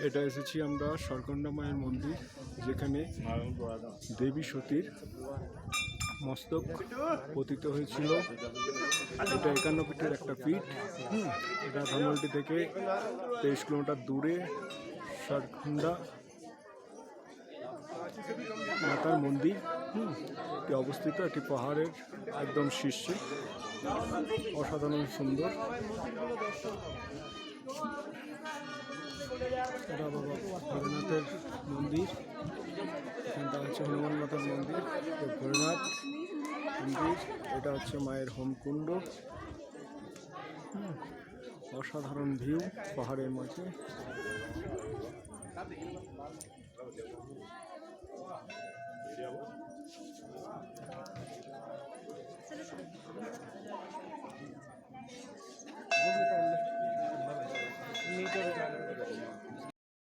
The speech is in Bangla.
এটা এসেছি আমরা সরকন্ডা মায়ের মন্দির, যেখানে দেবী সতীর মস্তক পতিত হয়েছিল। এটা 51 ফিটের একটা পীঠ। এটা ধানমন্ডি থেকে 23 কিলোমিটার দূরে সরকন্ডা মাতার মন্দির অবস্থিত। একটি পাহাড়ের একদম শীর্ষে, অসাধারণ সুন্দর। এটা বাবা ভোলেনাথের মন্দির, এখানটা হচ্ছে হনুমান মাতার মন্দির, ভোলেনাথ মন্দির। এটা হচ্ছে মায়ের হোমকুণ্ড। অসাধারণ ভিউ পাহাড়ের মাঝে।